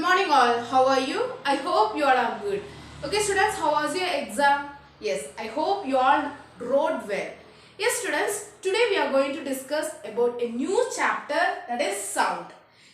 morning all. How are you? I hope you all are good. Okay students, how was your exam? Yes, I hope you all wrote well. Yes students, today we are going to discuss about a new chapter, that is sound.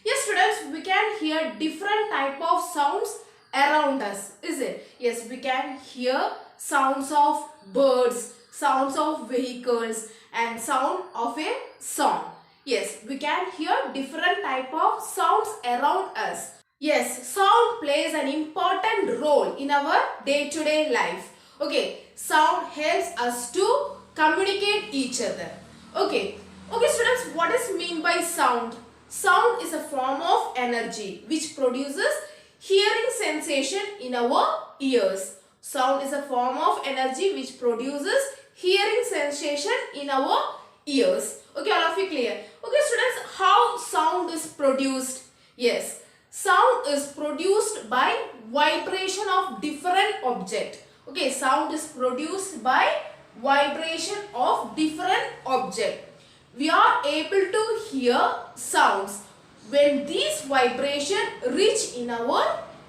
Yes students, we can hear different type of sounds around us, is it? Yes, we can hear sounds of birds, sounds of vehicles and sound of a song. Yes, we can hear different type of sounds around us. Yes, sound plays an important role in our day-to-day life. Okay, sound helps us to communicate each other. Okay, students, what is mean by sound? Sound is a form of energy which produces hearing sensation in our ears. Sound is a form of energy which produces hearing sensation in our ears. Okay, all of you clear? Okay students, how sound is produced? Yes, sound is produced by vibration of different object. Okay, sound is produced by vibration of different object. We are able to hear sounds when these vibration reach in our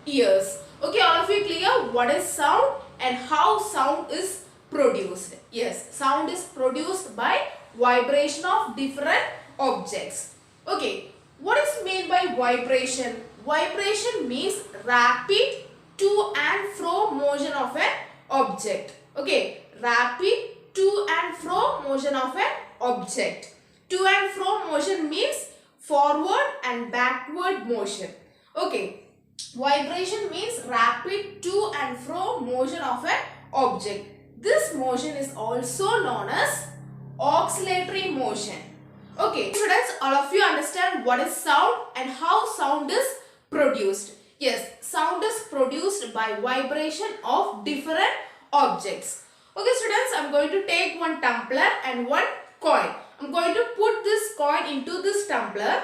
ears. Okay, all of you clear what is sound and how sound is produced? Yes, sound is produced by vibration of different objects. Okay, what is meant by vibration? Vibration means rapid to and fro motion of an object. Okay, rapid to and fro motion of an object. To and fro motion means forward and backward motion. Okay, vibration means rapid to and fro motion of an object. This motion is also known as oscillatory motion. Okay, students, all of you understand what is sound and how sound is produced. Yes, sound is produced by vibration of different objects. Okay, students, I am going to take one tumbler and one coin. I am going to put this coin into this tumbler.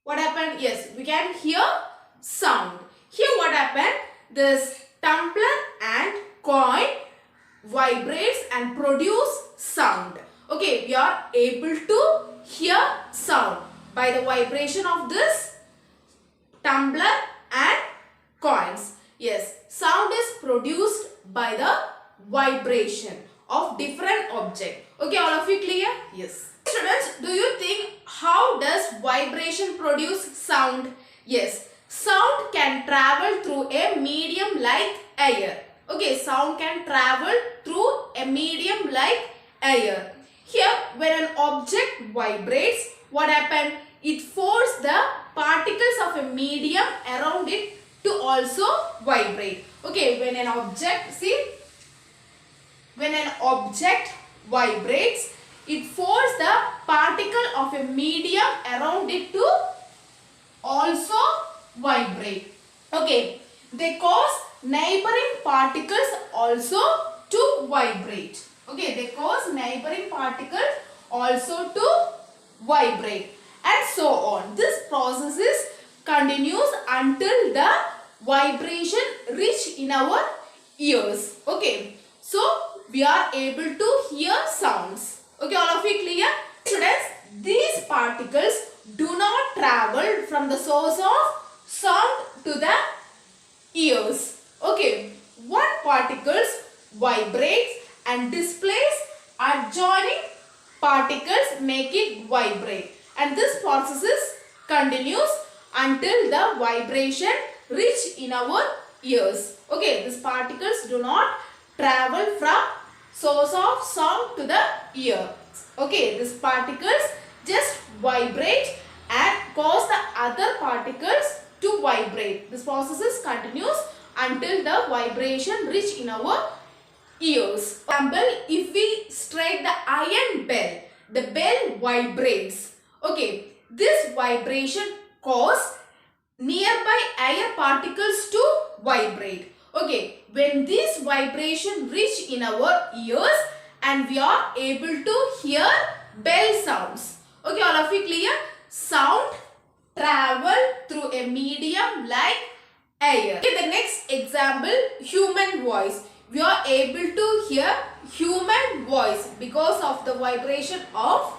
What happened? Yes, we can hear sound. Here what happened? This tumbler and coin vibrates and produce sound. Okay, we are able to hear sound by the vibration of this tumbler and coins. Yes, sound is produced by the vibration of different object. Okay, all of you clear? Yes. Students, do you think how does vibration produce sound? Yes, sound can travel through a medium like air. Okay, sound can travel through a medium like air. Here, when an object vibrates, what happens? It forces the particles of a medium around it to also vibrate. Okay, when an object, see, when an object vibrates, it forces the particle of a medium around it to also vibrate. Okay, they cause neighboring particles also to vibrate. Okay, they cause neighboring particles also to vibrate and so on. This process is continues until the vibration reach in our ears. Okay, so we are able to hear sounds. Okay, all of you clear? Students, these particles do not travel from the source of sound to the ears. Okay, one particles vibrates and displace adjoining particles, make it vibrate, and this process is continues until the vibration reach in our ears. Okay, these particles do not travel from source of sound to the ear. Okay, these particles just vibrate and cause the other particles to vibrate. This process is continues until the vibration reach in our ears. For example, if we strike the iron bell, the bell vibrates. Okay, this vibration cause nearby air particles to vibrate. Okay, when this vibration reach in our ears and we are able to hear bell sounds. Okay, all of you clear? Sound travel through a medium like air. Okay, the next example, human voice. We are able to hear human voice because of the vibration of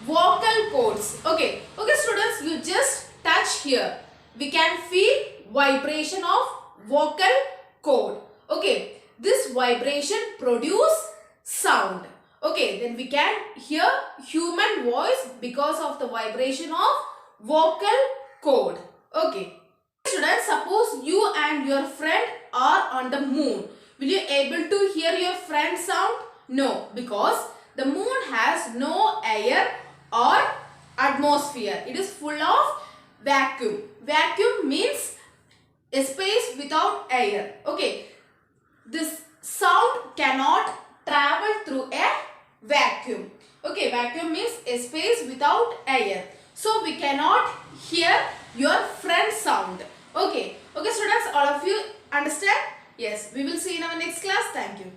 vocal cords. Okay, students, you just touch here. we can feel vibration of vocal cord. Okay, this vibration produce sound. Okay, then we can hear human voice because of the vibration of vocal cord. Okay. Students, suppose you and your friend are on the moon. Will you able to hear your friend sound? No, because the moon has no air or atmosphere. It is full of vacuum. Vacuum means a space without air. Okay, this sound cannot travel through a vacuum. Okay, vacuum means a space without air. So we cannot hear your friend sound. Okay, okay students, all of you understand? Yes, we will see in our next class. Thank you.